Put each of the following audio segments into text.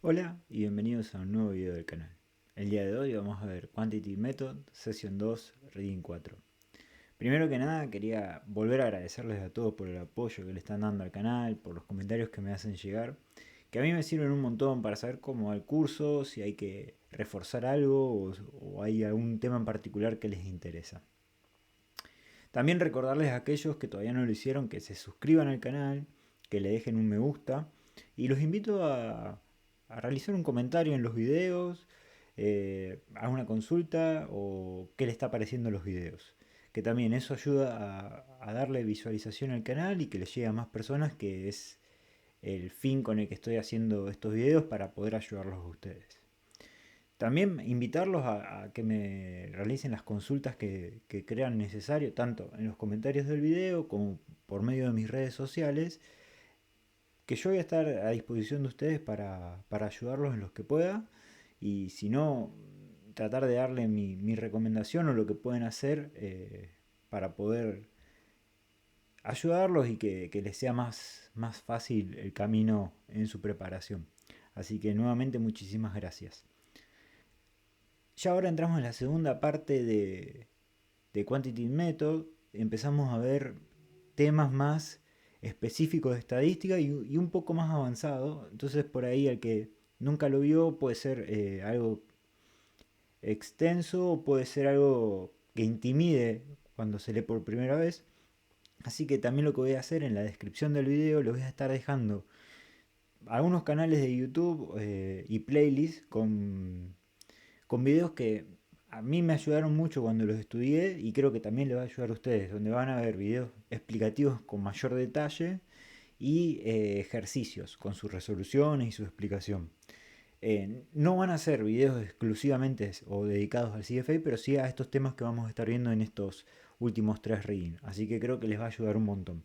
Hola y bienvenidos a un nuevo video del canal. El día de hoy vamos a ver Quantity Method, Sesión 2, Reading 4. Primero que nada quería volver a agradecerles a todos por el apoyo que le están dando al canal, por los comentarios que me hacen llegar, que a mí me sirven un montón para saber cómo va el curso, si hay que reforzar algo o hay algún tema en particular que les interesa. También recordarles a aquellos que todavía no lo hicieron que se suscriban al canal, que le dejen un me gusta y los invito a realizar un comentario en los videos, a una consulta o qué le está pareciendo los videos. Que también eso ayuda a darle visualización al canal y que le llegue a más personas, que es el fin con el que estoy haciendo estos videos, para poder ayudarlos a ustedes. También invitarlos a que me realicen las consultas que crean necesario, tanto en los comentarios del video como por medio de mis redes sociales, que yo voy a estar a disposición de ustedes para ayudarlos en los que pueda. Y si no, tratar de darle mi recomendación o lo que pueden hacer para poder ayudarlos y que les sea más fácil el camino en su preparación. Así que nuevamente muchísimas gracias. Ya ahora entramos en la segunda parte de Quantity Method. Empezamos a ver temas más específicos de estadística y un poco más avanzado. Entonces por ahí el que nunca lo vio puede ser algo extenso o puede ser algo que intimide cuando se lee por primera vez. Así que también lo que voy a hacer en la descripción del video, lo voy a estar dejando algunos canales de YouTube y playlists con videos que a mí me ayudaron mucho cuando los estudié y creo que también les va a ayudar a ustedes, donde van a ver videos explicativos con mayor detalle y ejercicios con sus resoluciones y su explicación. No van a ser videos exclusivamente o dedicados al CFA, pero sí a estos temas que vamos a estar viendo en estos últimos 3 readings, así que creo que les va a ayudar un montón.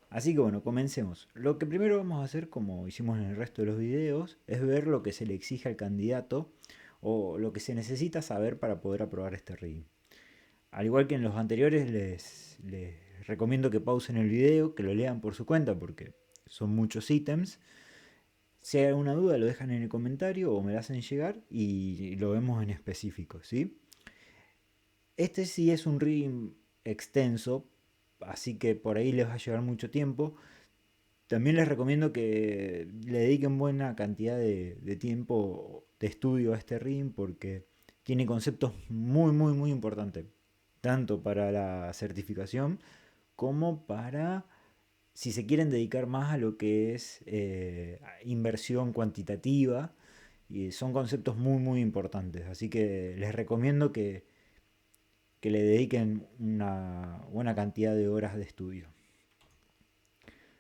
Así que bueno, comencemos. Lo que primero vamos a hacer, como hicimos en el resto de los videos, es ver lo que se le exige al candidato o lo que se necesita saber para poder aprobar este reading. Al igual que en los anteriores, les recomiendo que pausen el video, que lo lean por su cuenta porque son muchos ítems. Si hay alguna duda lo dejan en el comentario o me la hacen llegar y lo vemos en específico, ¿sí? Este sí es un reading extenso, así que por ahí les va a llevar mucho tiempo. También les recomiendo que le dediquen buena cantidad de tiempo de estudio a este reading porque tiene conceptos muy importantes, tanto para la certificación como para si se quieren dedicar más a lo que es inversión cuantitativa. Y son conceptos muy importantes, así que les recomiendo que le dediquen una buena cantidad de horas de estudio.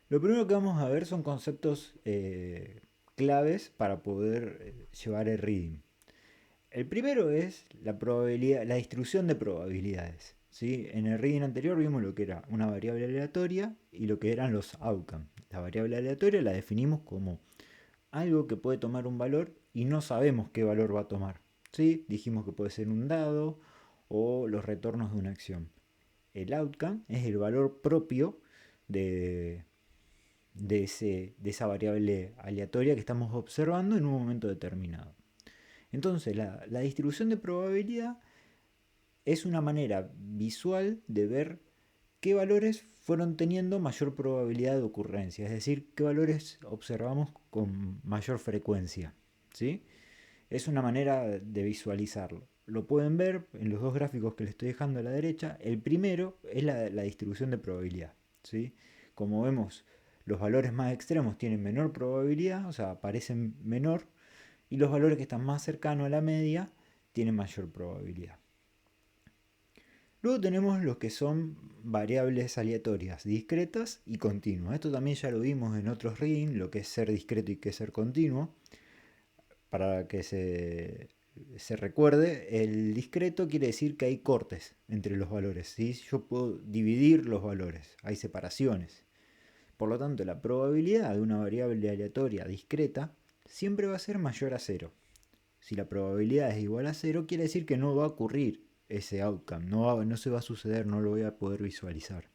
Lo primero que vamos a ver son conceptos claves para poder llevar el reading. El primero es la probabilidad, la distribución de probabilidades. ¿Sí? En el reading anterior vimos lo que era una variable aleatoria y lo que eran los outcomes. La variable aleatoria la definimos como algo que puede tomar un valor y no sabemos qué valor va a tomar. ¿Sí? Dijimos que puede ser un dado o los retornos de una acción. El outcome es el valor propio de, de esa variable aleatoria que estamos observando en un momento determinado. Entonces, la distribución de probabilidad es una manera visual de ver qué valores fueron teniendo mayor probabilidad de ocurrencia, es decir, qué valores observamos con mayor frecuencia. ¿Sí? Es una manera de visualizarlo. Lo pueden ver en los dos gráficos que les estoy dejando a la derecha. El primero es la distribución de probabilidad. ¿Sí? Como vemos, los valores más extremos tienen menor probabilidad, o sea, aparecen menor, y los valores que están más cercanos a la media tienen mayor probabilidad. Luego tenemos lo que son variables aleatorias, discretas y continuas. Esto también ya lo vimos en otros readings, lo que es ser discreto y que es ser continuo. Para que se recuerde, el discreto quiere decir que hay cortes entre los valores. ¿Sí? Yo puedo dividir los valores, hay separaciones. Por lo tanto, la probabilidad de una variable aleatoria discreta siempre va a ser mayor a cero. Si la probabilidad es igual a cero, quiere decir que no va a ocurrir ese outcome, no se va a suceder, no lo voy a poder visualizar.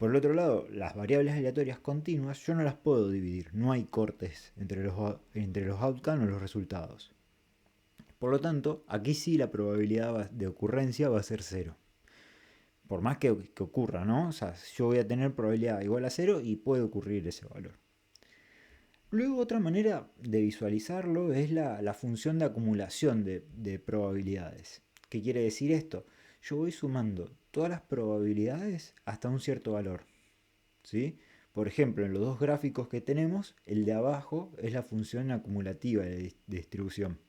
Por el otro lado, las variables aleatorias continuas yo no las puedo dividir, no hay cortes entre los outcomes o los resultados. Por lo tanto, aquí sí la probabilidad de ocurrencia va a ser 0. Por más que ocurra, ¿no? O sea, yo voy a tener probabilidad igual a 0 y puede ocurrir ese valor. Luego otra manera de visualizarlo es la función de acumulación de probabilidades. ¿Qué quiere decir esto? Yo voy sumando todas las probabilidades hasta un cierto valor, ¿sí? Por ejemplo, en los dos gráficos que tenemos, el de abajo es la función acumulativa de distribución.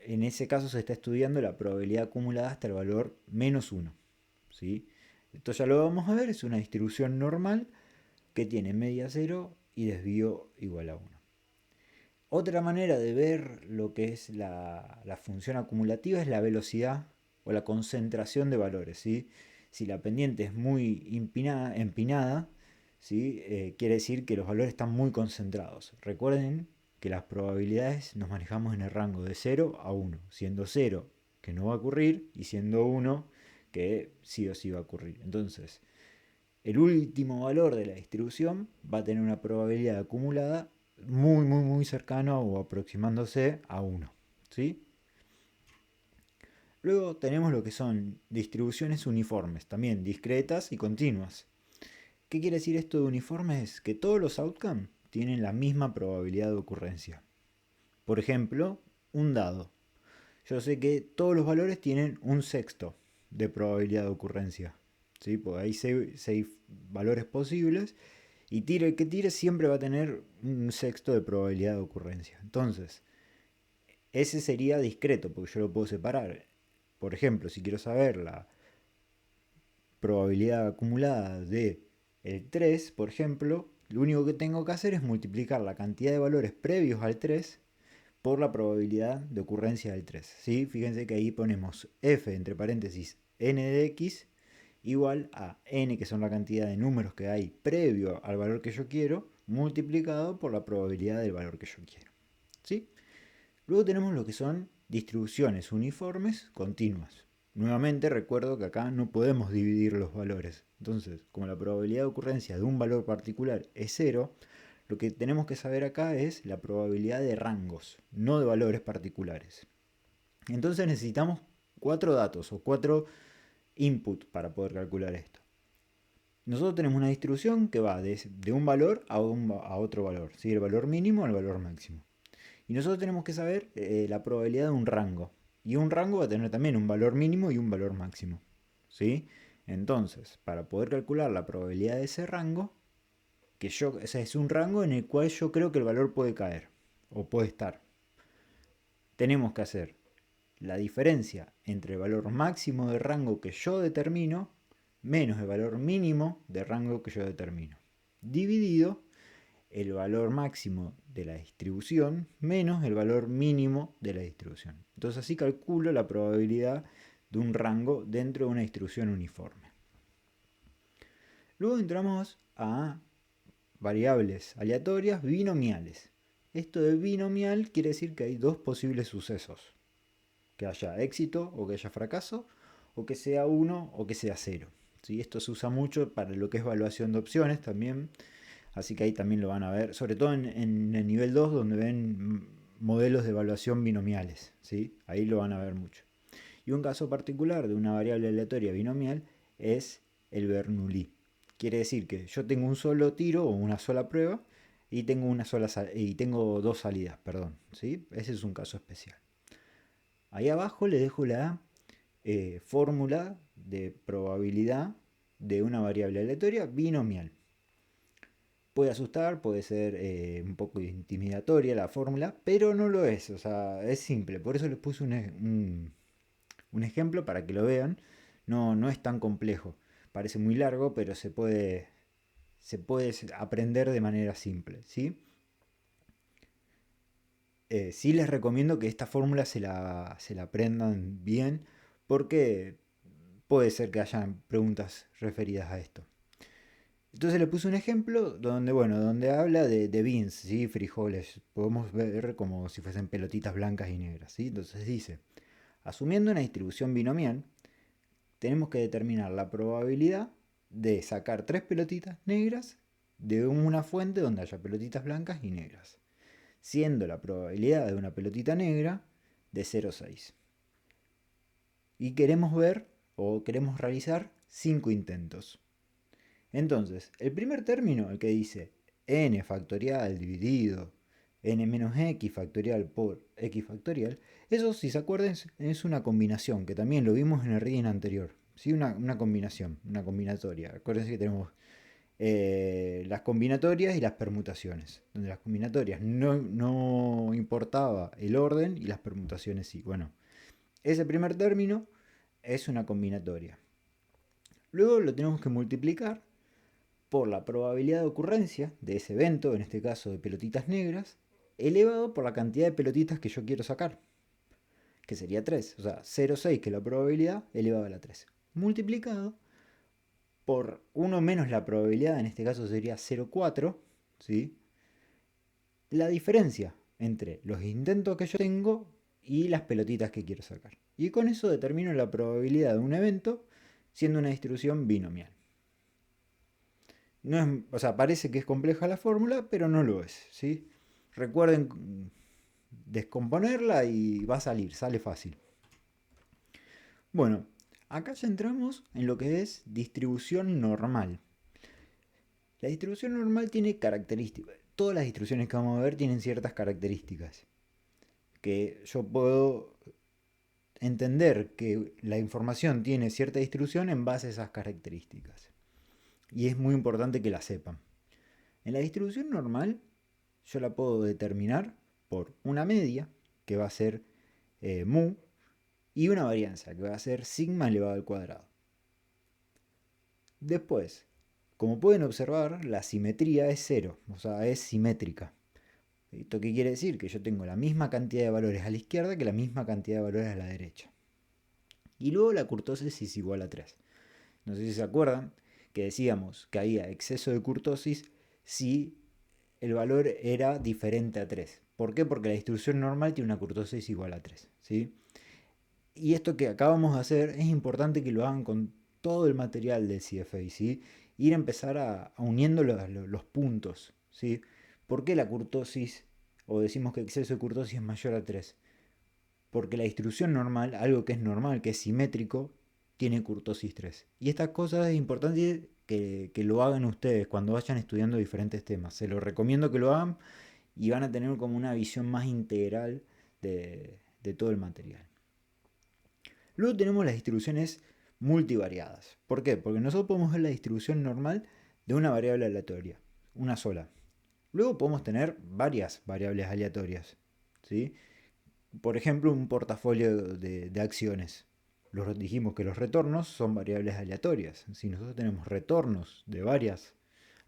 En ese caso se está estudiando la probabilidad acumulada hasta el valor menos 1, ¿sí? Esto ya lo vamos a ver, es una distribución normal que tiene media 0 y desvío igual a 1. Otra manera de ver lo que es la función acumulativa es la velocidad o la concentración de valores, ¿sí? Si la pendiente es muy empinada, ¿sí? Quiere decir que los valores están muy concentrados. Recuerden que las probabilidades nos manejamos en el rango de 0 a 1, siendo 0 que no va a ocurrir y siendo 1 que sí o sí va a ocurrir. Entonces, el último valor de la distribución va a tener una probabilidad acumulada muy cercana o aproximándose a 1, ¿sí? Luego tenemos lo que son distribuciones uniformes, también discretas y continuas. ¿Qué quiere decir esto de uniformes? Que todos los outcomes tienen la misma probabilidad de ocurrencia. Por ejemplo, un dado. Yo sé que todos los valores tienen un sexto de probabilidad de ocurrencia, ¿sí? Porque hay 6 valores posibles y tire el que tire siempre va a tener un sexto de probabilidad de ocurrencia. Entonces, ese sería discreto porque yo lo puedo separar. Por ejemplo, si quiero saber la probabilidad acumulada de el 3, por ejemplo, lo único que tengo que hacer es multiplicar la cantidad de valores previos al 3 por la probabilidad de ocurrencia del 3. ¿Sí? Fíjense que ahí ponemos f entre paréntesis n de x igual a n, que son la cantidad de números que hay previo al valor que yo quiero, multiplicado por la probabilidad del valor que yo quiero. ¿Sí? Luego tenemos lo que son distribuciones uniformes continuas. Nuevamente recuerdo que acá no podemos dividir los valores. Entonces, como la probabilidad de ocurrencia de un valor particular es 0, lo que tenemos que saber acá es la probabilidad de rangos, no de valores particulares. Entonces necesitamos 4 datos o 4 inputs para poder calcular esto. Nosotros tenemos una distribución que va de un valor a otro valor, ¿sí? El valor mínimo al valor máximo. Y nosotros tenemos que saber la probabilidad de un rango. Y un rango va a tener también un valor mínimo y un valor máximo, ¿sí? Entonces, para poder calcular la probabilidad de ese rango, es un rango en el cual yo creo que el valor puede caer o puede estar. Tenemos que hacer la diferencia entre el valor máximo de rango que yo determino menos el valor mínimo de rango que yo determino, dividido el valor máximo de la distribución menos el valor mínimo de la distribución. Entonces así calculo la probabilidad de un rango dentro de una distribución uniforme. Luego entramos a variables aleatorias binomiales. Esto de binomial quiere decir que hay dos posibles sucesos. Que haya éxito o que haya fracaso, o que sea 1 o que sea 0. ¿Sí? Esto se usa mucho para lo que es evaluación de opciones también. Así que ahí también lo van a ver, sobre todo en el nivel 2 donde ven modelos de evaluación binomiales. ¿Sí? Ahí lo van a ver mucho. Y un caso particular de una variable aleatoria binomial es el Bernoulli. Quiere decir que yo tengo un solo tiro o una sola prueba y tengo dos salidas, perdón. ¿Sí? Ese es un caso especial. Ahí abajo le dejo la fórmula de probabilidad de una variable aleatoria binomial. Puede asustar, puede ser un poco intimidatoria la fórmula, pero no lo es, o sea, es simple. Por eso les puse un ejemplo para que lo vean. No es tan complejo. Parece muy largo, pero se puede aprender de manera simple, ¿sí? Sí les recomiendo que esta fórmula se la aprendan bien porque puede ser que hayan preguntas referidas a esto. Entonces le puse un ejemplo donde habla de beans, ¿sí? Frijoles. Podemos ver como si fuesen pelotitas blancas y negras, ¿sí? Entonces dice, asumiendo una distribución binomial, tenemos que determinar la probabilidad de sacar 3 pelotitas negras de una fuente donde haya pelotitas blancas y negras, siendo la probabilidad de una pelotita negra de 0,6. Y queremos ver o queremos realizar 5 intentos. Entonces, el primer término, el que dice n factorial dividido n menos x factorial por x factorial, eso, si se acuerdan, es una combinación, que también lo vimos en el reading anterior. ¿Sí? Una combinación, una combinatoria. Acuérdense que tenemos las combinatorias y las permutaciones, donde las combinatorias no importaba el orden y las permutaciones sí. Bueno, ese primer término es una combinatoria. Luego lo tenemos que multiplicar por la probabilidad de ocurrencia de ese evento, en este caso de pelotitas negras, elevado por la cantidad de pelotitas que yo quiero sacar, que sería 3. O sea, 0,6 que es la probabilidad elevado a la 3. Multiplicado por 1 menos la probabilidad, en este caso sería 0,4, ¿sí? La diferencia entre los intentos que yo tengo y las pelotitas que quiero sacar. Y con eso determino la probabilidad de un evento siendo una distribución binomial. No es, o sea, parece que es compleja la fórmula, pero no lo es, ¿sí? Recuerden descomponerla y va a salir, sale fácil. Bueno, acá ya entramos en lo que es distribución normal. La distribución normal tiene características. Todas las distribuciones que vamos a ver tienen ciertas características. Que yo puedo entender que la información tiene cierta distribución en base a esas características. Y es muy importante que la sepan. En la distribución normal, yo la puedo determinar por una media, que va a ser mu, y una varianza, que va a ser sigma elevado al cuadrado. Después, como pueden observar, la simetría es cero, o sea, es simétrica. ¿Esto qué quiere decir? Que yo tengo la misma cantidad de valores a la izquierda que la misma cantidad de valores a la derecha. Y luego la kurtosis es igual a 3. No sé si se acuerdan que decíamos que había exceso de kurtosis si el valor era diferente a 3. ¿Por qué? Porque la distribución normal tiene una kurtosis igual a 3. ¿Sí? Y esto que acabamos de hacer es importante que lo hagan con todo el material del CFA, ¿sí? Ir a empezar a uniendo los puntos, ¿sí? ¿Por qué la kurtosis, o decimos que exceso de kurtosis es mayor a 3? Porque la distribución normal, algo que es normal, que es simétrico, tiene kurtosis 3. Y estas cosas es importante que lo hagan ustedes cuando vayan estudiando diferentes temas. Se los recomiendo que lo hagan y van a tener como una visión más integral de todo el material. Luego tenemos las distribuciones multivariadas. ¿Por qué? Porque nosotros podemos ver la distribución normal de una variable aleatoria, una sola. Luego podemos tener varias variables aleatorias, ¿sí? Por ejemplo, un portafolio de acciones. Dijimos que los retornos son variables aleatorias. Si nosotros tenemos retornos de varias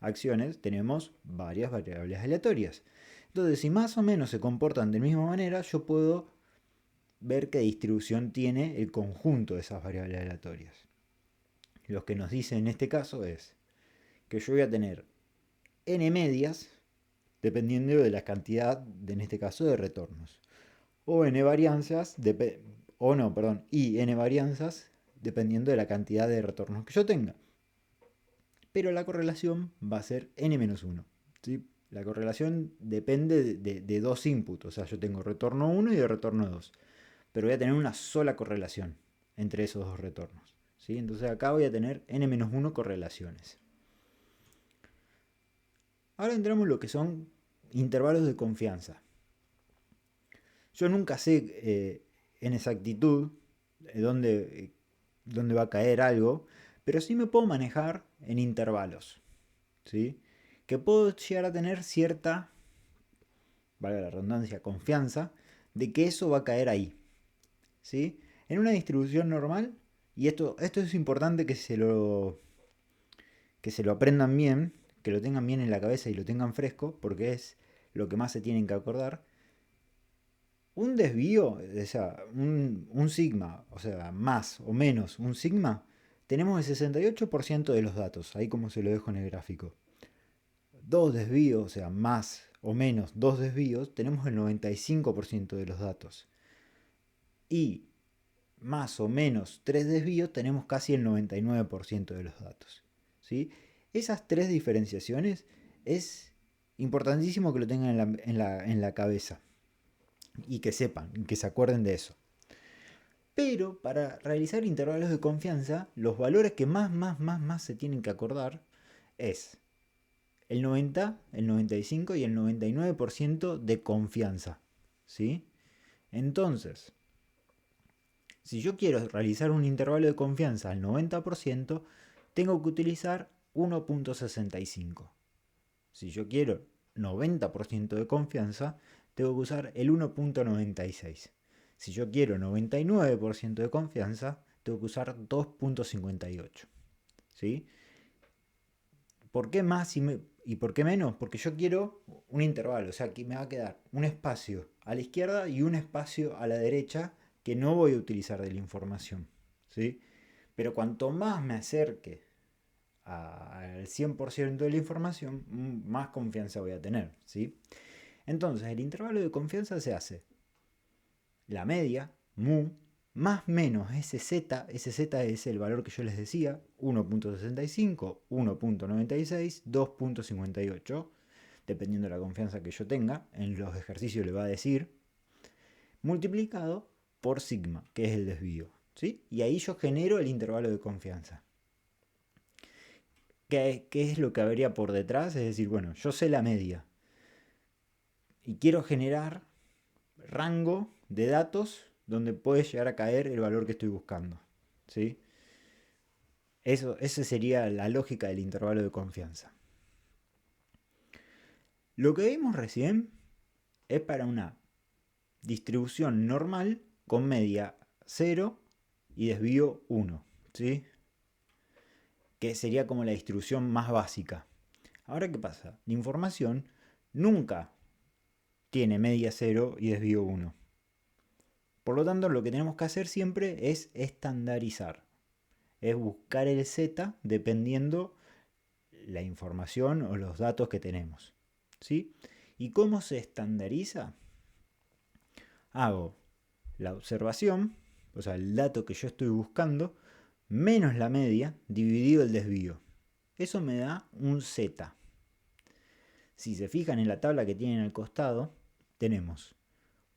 acciones, tenemos varias variables aleatorias. Entonces, si más o menos se comportan de la misma manera, yo puedo ver qué distribución tiene el conjunto de esas variables aleatorias. Lo que nos dice en este caso es que yo voy a tener n medias dependiendo de la cantidad, en este caso, de retornos. O n varianzas, y n varianzas dependiendo de la cantidad de retornos que yo tenga. Pero la correlación va a ser n-1. ¿Sí? La correlación depende de dos inputs. O sea, yo tengo retorno 1 y de retorno 2. Pero voy a tener una sola correlación entre esos dos retornos. ¿Sí? Entonces acá voy a tener n-1 correlaciones. Ahora entramos en lo que son intervalos de confianza. Yo nunca sé en exactitud dónde va a caer algo, pero sí me puedo manejar en intervalos. ¿Sí? Que puedo llegar a tener cierta, valga la redundancia, confianza de que eso va a caer ahí. ¿Sí? En una distribución normal, y esto es importante que se lo aprendan bien, que lo tengan bien en la cabeza y lo tengan fresco, porque es lo que más se tienen que acordar. Un desvío, o sea, un sigma, o sea, más o menos un sigma, tenemos el 68% de los datos, ahí como se lo dejo en el gráfico. Dos desvíos, o sea, más o menos dos desvíos, tenemos el 95% de los datos. Y más o menos tres desvíos, tenemos casi el 99% de los datos. ¿sí? Esas tres diferenciaciones es importantísimo que lo tengan en la cabeza y que sepan, que se acuerden de eso. Pero para realizar intervalos de confianza, los valores que más se tienen que acordar es el 90, el 95 y el 99% de confianza, ¿sí? Entonces, si yo quiero realizar un intervalo de confianza al 90%, tengo que utilizar 1.65. Si yo quiero 90% de confianza, tengo que usar el 1.96. Si yo quiero 99% de confianza, tengo que usar 2.58. ¿Sí? ¿Por qué más y por qué menos? Porque yo quiero un intervalo, o sea, que me va a quedar un espacio a la izquierda y un espacio a la derecha que no voy a utilizar de la información. ¿Sí? Pero cuanto más me acerque al 100% de la información, más confianza voy a tener. ¿Sí? Entonces, el intervalo de confianza se hace la media, mu, más menos ese z es el valor que yo les decía, 1.65, 1.96, 2.58, dependiendo de la confianza que yo tenga, en los ejercicios le va a decir, multiplicado por sigma, que es el desvío. ¿Sí? Y ahí yo genero el intervalo de confianza. ¿Qué es lo que habría por detrás? Es decir, bueno, yo sé la media y quiero generar rango de datos donde puede llegar a caer el valor que estoy buscando. ¿Sí? Esa sería la lógica del intervalo de confianza. Lo que vimos recién es para una distribución normal con media 0 y desvío 1. ¿Sí? Que sería como la distribución más básica. Ahora, ¿qué pasa? La información nunca tiene media 0 y desvío 1. Por lo tanto, lo que tenemos que hacer siempre es estandarizar. Es buscar el z dependiendo la información o los datos que tenemos. ¿Sí? ¿Y cómo se estandariza? Hago la observación, o sea, el dato que yo estoy buscando, menos la media dividido el desvío. Eso me da un z. Si se fijan en la tabla que tienen al costado, tenemos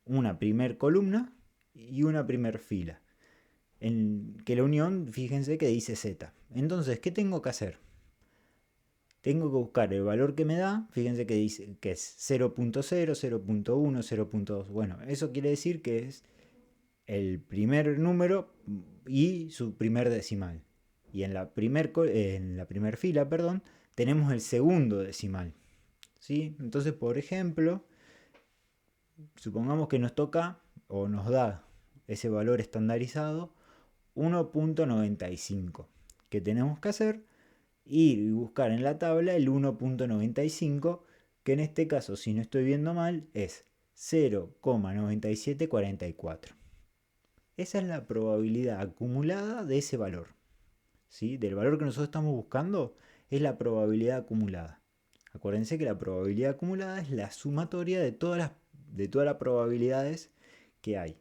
una primer columna y una primer fila. En que la unión, fíjense que dice z. Entonces, ¿qué tengo que hacer? Tengo que buscar el valor que me da, fíjense que dice que es 0.0, 0.1, 0.2. Bueno, eso quiere decir que es el primer número y su primer decimal. Y en la primer fila, perdón, tenemos el segundo decimal. ¿Sí? Entonces, por ejemplo, supongamos que nos toca o nos da ese valor estandarizado 1.95. ¿Qué tenemos que hacer? Ir y buscar en la tabla el 1.95, que en este caso, si no estoy viendo mal, es 0,9744. Esa es la probabilidad acumulada de ese valor. ¿Sí? Del valor que nosotros estamos buscando es la probabilidad acumulada. Acuérdense que la probabilidad acumulada es la sumatoria de todas las probabilidades que hay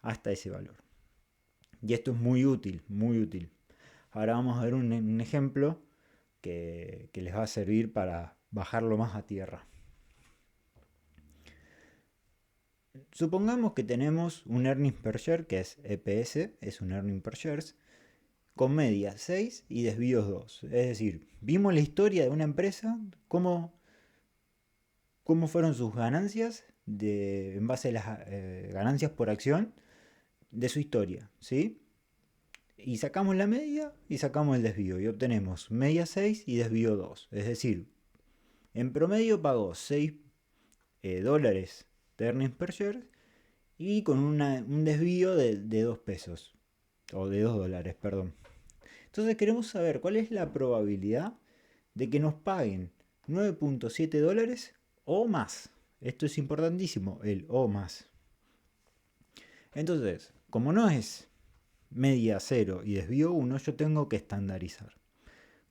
hasta ese valor. Y esto es muy útil, muy útil. Ahora vamos a ver un ejemplo que les va a servir para bajarlo más a tierra. Supongamos que tenemos un earnings per share, que es EPS, es un earnings per shares, con media 6 y desvíos 2. Es decir, vimos la historia de una empresa, cómo fueron sus ganancias en base a las ganancias por acción de su historia, ¿sí? Y sacamos la media y sacamos el desvío y obtenemos media 6 y desvío 2. Es decir, en promedio pagó 6 dólares de earnings per share y con un desvío de 2 pesos. O de 2 dólares, perdón. Entonces queremos saber cuál es la probabilidad de que nos paguen 9.7 dólares o más. Esto es importantísimo, el o más. Entonces, como no es media 0 y desvío 1, yo tengo que estandarizar.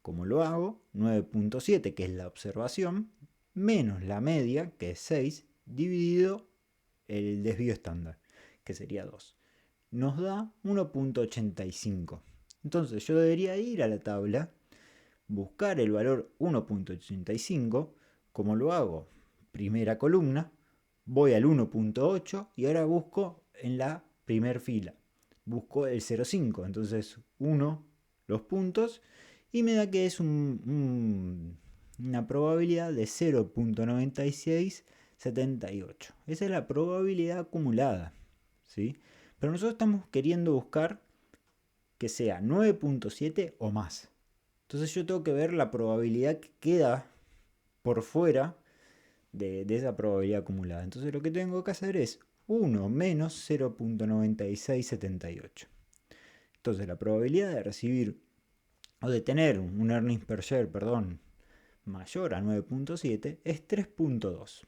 ¿Cómo lo hago? 9.7, que es la observación, menos la media, que es 6, dividido el desvío estándar, que sería 2. Nos da 1.85. Entonces yo debería ir a la tabla, buscar el valor 1.85. ¿Cómo lo hago? Primera columna, voy al 1.8 y ahora busco en la primera fila. Busco el 0.5, entonces 1 los puntos y me da que es una probabilidad de 0.9678. Esa es la probabilidad acumulada, ¿sí? Pero nosotros estamos queriendo buscar que sea 9.7 o más. Entonces yo tengo que ver la probabilidad que queda por fuera de esa probabilidad acumulada. Entonces lo que tengo que hacer es 1 menos 0.9678. Entonces la probabilidad de recibir o de tener un earnings per share, perdón, mayor a 9.7 es 3.2.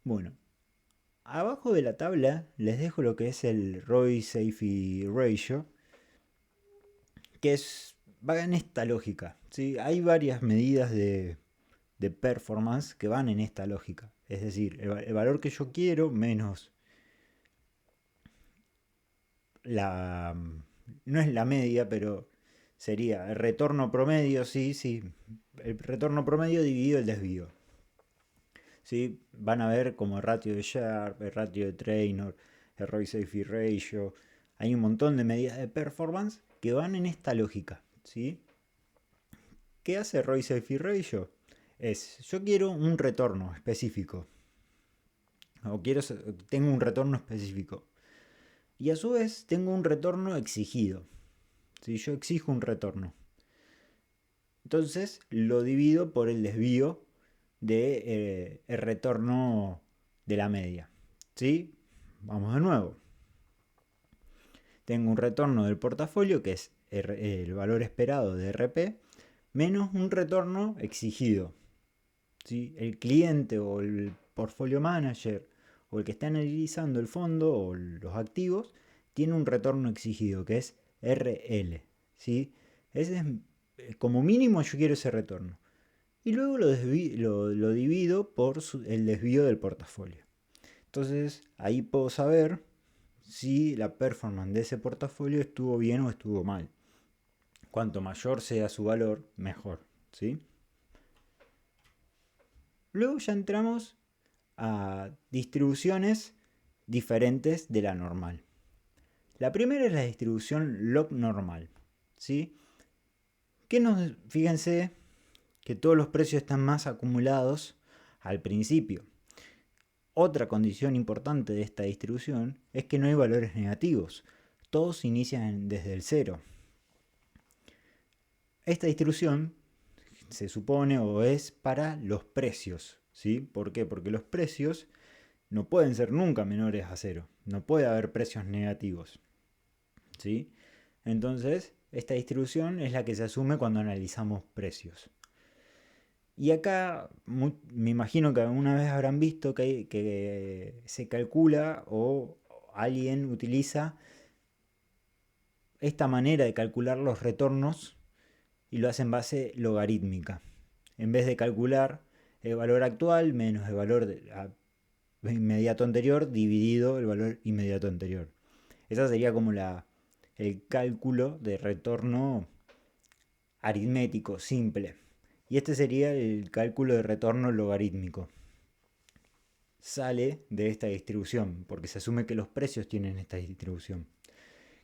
Bueno, abajo de la tabla les dejo lo que es el ROI Safety Ratio, que va en esta lógica, ¿sí? Hay varias medidas de performance que van en esta lógica. Es decir, el valor que yo quiero menos no es la media, pero sería el retorno promedio, sí, el retorno promedio dividido el desvío. ¿Sí? Van a ver como el ratio de Sharpe, el ratio de Trainor, el ROI Safety Ratio. Hay un montón de medidas de performance que van en esta lógica, ¿sí? ¿Qué hace ROI Safety Ratio? Yo quiero un retorno específico. O tengo un retorno específico. Y a su vez tengo un retorno exigido. Si yo exijo un retorno, entonces lo divido por el desvío de el retorno de la media. ¿Sí? Vamos de nuevo. Tengo un retorno del portafolio que es el valor esperado de RP menos un retorno exigido. ¿Sí? El cliente o el portfolio manager o el que está analizando el fondo o los activos tiene un retorno exigido que es RL. ¿Sí? Ese es, como mínimo yo quiero ese retorno. Y luego lo divido por el desvío del portafolio. Entonces ahí puedo saber si la performance de ese portafolio estuvo bien o estuvo mal. Cuanto mayor sea su valor, mejor. ¿Sí? Luego ya entramos a distribuciones diferentes de la normal. La primera es la distribución log normal. ¿Sí? Fíjense que todos los precios están más acumulados al principio. Otra condición importante de esta distribución es que no hay valores negativos. Todos inician desde el cero. Esta distribución se supone o es para los precios. ¿Sí? ¿Por qué? Porque los precios no pueden ser nunca menores a cero. No puede haber precios negativos. ¿Sí? Entonces, esta distribución es la que se asume cuando analizamos precios. Y acá me imagino que alguna vez habrán visto que se calcula o alguien utiliza esta manera de calcular los retornos y lo hace en base logarítmica. En vez de calcular el valor actual menos el valor inmediato anterior dividido el valor inmediato anterior. Esa sería como el cálculo de retorno aritmético simple. Y este sería el cálculo de retorno logarítmico. Sale de esta distribución, porque se asume que los precios tienen esta distribución,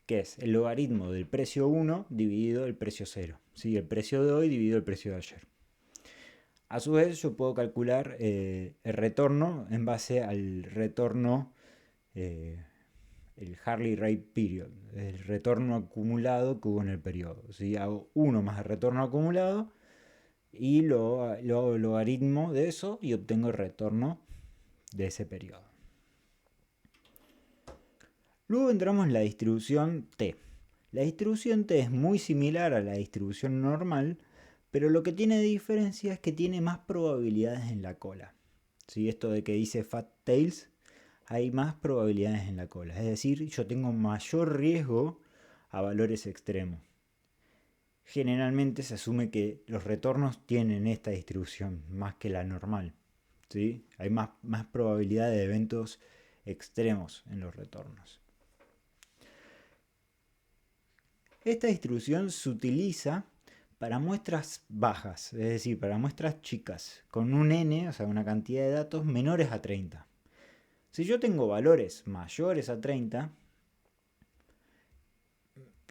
que es el logaritmo del precio 1 dividido el precio 0. ¿Sí? El precio de hoy dividido el precio de ayer. A su vez yo puedo calcular el retorno en base al retorno, el Hartley Rate Period, el retorno acumulado que hubo en el periodo. ¿Sí? Hago 1 más el retorno acumulado y lo hago el logaritmo de eso y obtengo el retorno de ese periodo. Luego entramos en la distribución T. La distribución T es muy similar a la distribución normal, pero lo que tiene de diferencia es que tiene más probabilidades en la cola. ¿Sí? Esto de que dice Fat Tails, hay más probabilidades en la cola. Es decir, yo tengo mayor riesgo a valores extremos. Generalmente se asume que los retornos tienen esta distribución más que la normal. ¿Sí? Hay más probabilidad de eventos extremos en los retornos. Esta distribución se utiliza para muestras bajas, es decir, para muestras chicas, con un n, o sea, una cantidad de datos menores a 30. Si yo tengo valores mayores a 30,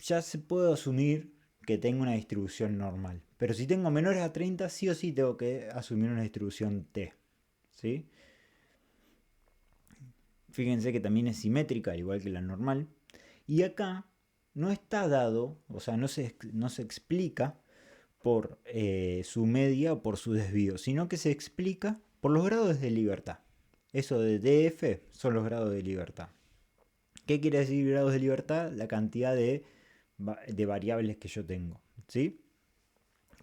ya se puede asumir que tengo una distribución normal. Pero si tengo menores a 30, sí o sí tengo que asumir una distribución T. ¿Sí? Fíjense que también es simétrica, al igual que la normal. Y acá no está dado, o sea, no se explica por su media o por su desvío, sino que se explica por los grados de libertad. Eso de DF son los grados de libertad. ¿Qué quiere decir grados de libertad? La cantidad de variables que yo tengo. ¿Sí?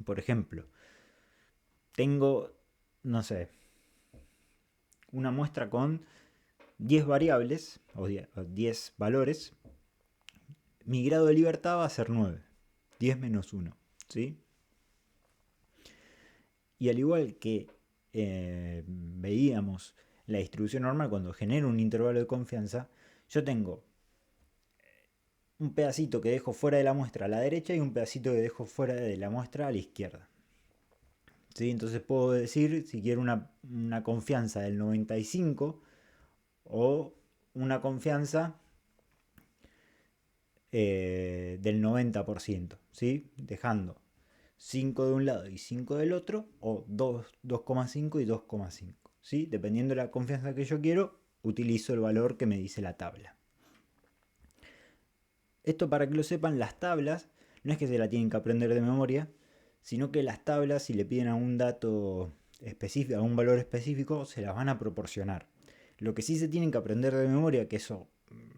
Por ejemplo, tengo, no sé, una muestra con 10 variables o 10 valores. Mi grado de libertad va a ser 9. 10 menos 1. ¿Sí? Y al igual que veíamos la distribución normal cuando genero un intervalo de confianza, yo tengo un pedacito que dejo fuera de la muestra a la derecha y un pedacito que dejo fuera de la muestra a la izquierda. ¿Sí? Entonces puedo decir si quiero una confianza del 95 o una confianza del 90%, ¿sí? Dejando 5 de un lado y 5 del otro, o 2,5 y 2,5. ¿Sí? Dependiendo de la confianza que yo quiero, utilizo el valor que me dice la tabla. Esto, para que lo sepan, las tablas no es que se la tienen que aprender de memoria, sino que las tablas, si le piden algún dato específico, algún valor específico, se las van a proporcionar. Lo que sí se tienen que aprender de memoria, que eso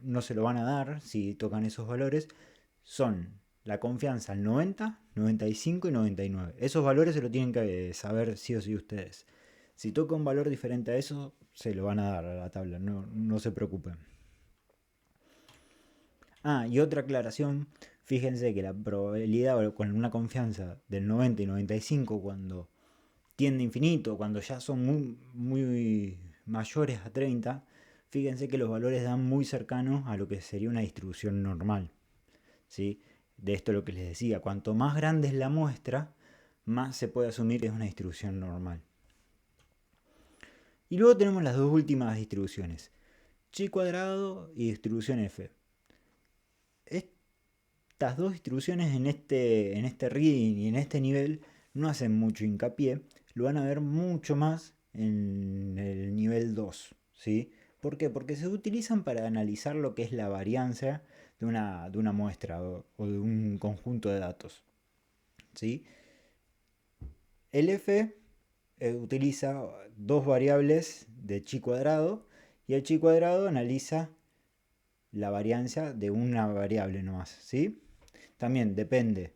no se lo van a dar si tocan esos valores, son la confianza al 90, 95 y 99. Esos valores se lo tienen que saber sí o sí ustedes. Si toca un valor diferente a eso, se lo van a dar a la tabla, no se preocupen. Ah, y otra aclaración, fíjense que la probabilidad con una confianza del 90 y 95 cuando tiende a infinito, cuando ya son muy mayores a 30, fíjense que los valores dan muy cercanos a lo que sería una distribución normal. ¿Sí? De esto lo que les decía, cuanto más grande es la muestra, más se puede asumir que es una distribución normal. Y luego tenemos las dos últimas distribuciones, chi cuadrado y distribución f. Estas dos distribuciones en este reading y en este nivel no hacen mucho hincapié, lo van a ver mucho más en el nivel 2, ¿sí? ¿Por qué? Porque se utilizan para analizar lo que es la varianza de una muestra o de un conjunto de datos, ¿sí? El f utiliza dos variables de chi cuadrado y el chi cuadrado analiza la varianza de una variable nomás, ¿sí? También depende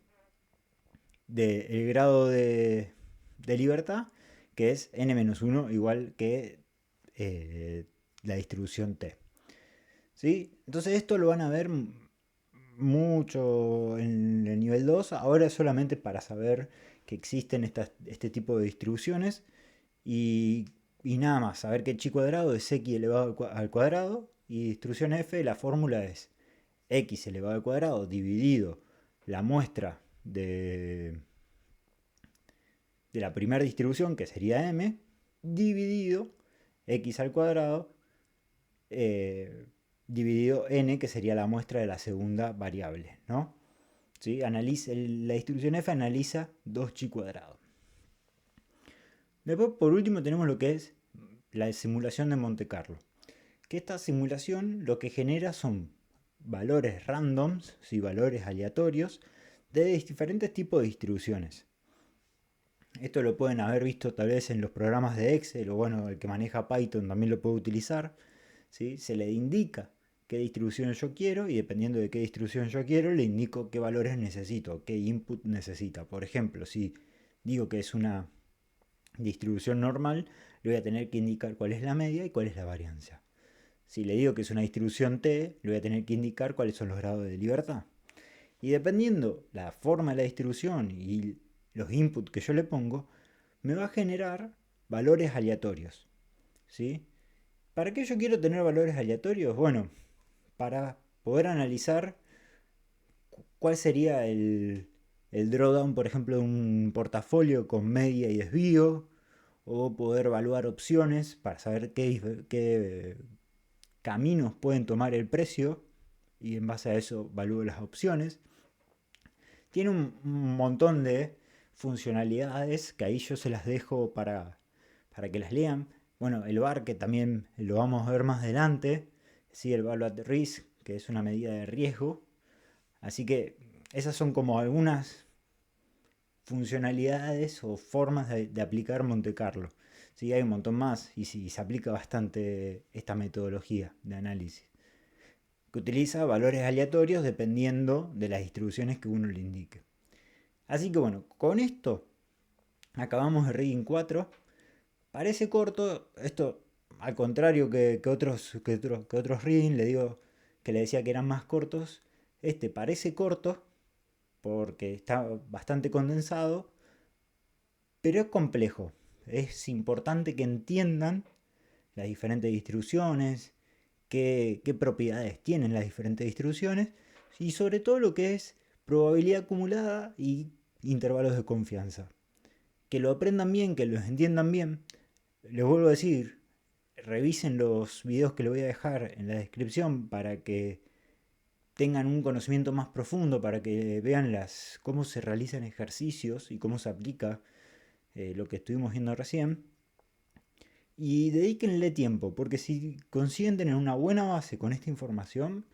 del grado de libertad, que es n-1, igual que la distribución t. ¿Sí? Entonces esto lo van a ver mucho en el nivel 2. Ahora es solamente para saber que existen este tipo de distribuciones y nada más, saber que chi cuadrado es x elevado al cuadrado y distribución f, la fórmula es x elevado al cuadrado dividido la muestra de la primera distribución, que sería m, dividido x al cuadrado dividido n, que sería la muestra de la segunda variable, ¿no? ¿Sí? La distribución f analiza 2chi cuadrado. Después, por último, tenemos lo que es la simulación de Monte Carlo. Que esta simulación lo que genera son valores randoms, ¿sí? Valores aleatorios, de diferentes tipos de distribuciones. Esto lo pueden haber visto tal vez en los programas de Excel, o bueno, el que maneja Python también lo puede utilizar. ¿Sí? Se le indica qué distribución yo quiero y dependiendo de qué distribución yo quiero, le indico qué valores necesito, qué input necesita. Por ejemplo, si digo que es una distribución normal, le voy a tener que indicar cuál es la media y cuál es la varianza. Si le digo que es una distribución T, le voy a tener que indicar cuáles son los grados de libertad. Y dependiendo la forma de la distribución y los inputs que yo le pongo, me va a generar valores aleatorios. ¿Sí? ¿Para qué yo quiero tener valores aleatorios? Bueno, para poder analizar cuál sería el drawdown, por ejemplo, de un portafolio con media y desvío, o poder evaluar opciones para saber qué caminos pueden tomar el precio y en base a eso evalúo las opciones. Tiene un montón de funcionalidades que ahí yo se las dejo para que las lean. Bueno, el VAR, que también lo vamos a ver más adelante, sí, el Value at Risk, que es una medida de riesgo. Así que esas son como algunas funcionalidades o formas de aplicar Monte Carlo. Sí, hay un montón más y sí, se aplica bastante esta metodología de análisis, que utiliza valores aleatorios dependiendo de las distribuciones que uno le indique. Así que bueno, con esto acabamos el rigging 4. Parece corto, esto al contrario que otros rigging, le digo que le decía que eran más cortos, este parece corto porque está bastante condensado, pero es complejo. Es importante que entiendan las diferentes distribuciones, qué propiedades tienen las diferentes distribuciones y sobre todo lo que es probabilidad acumulada y intervalos de confianza. Que lo aprendan bien, que lo entiendan bien. Les vuelvo a decir, revisen los videos que les voy a dejar en la descripción para que tengan un conocimiento más profundo, para que vean cómo se realizan ejercicios y cómo se aplica lo que estuvimos viendo recién. Y dedíquenle tiempo, porque si consiguen tener una buena base con esta información,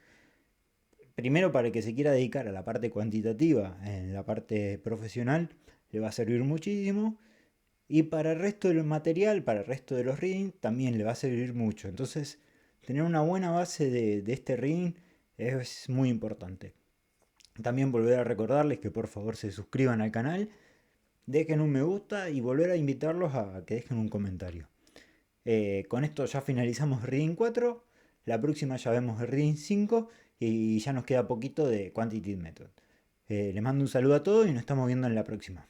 primero para el que se quiera dedicar a la parte cuantitativa, en la parte profesional, le va a servir muchísimo. Y para el resto del material, para el resto de los reading, también le va a servir mucho. Entonces, tener una buena base de este reading es muy importante. También volver a recordarles que por favor se suscriban al canal, dejen un me gusta y volver a invitarlos a que dejen un comentario. Con esto ya finalizamos Reading 4. La próxima ya vemos el Reading 5 y ya nos queda poquito de Quantitative Method. Les mando un saludo a todos y nos estamos viendo en la próxima.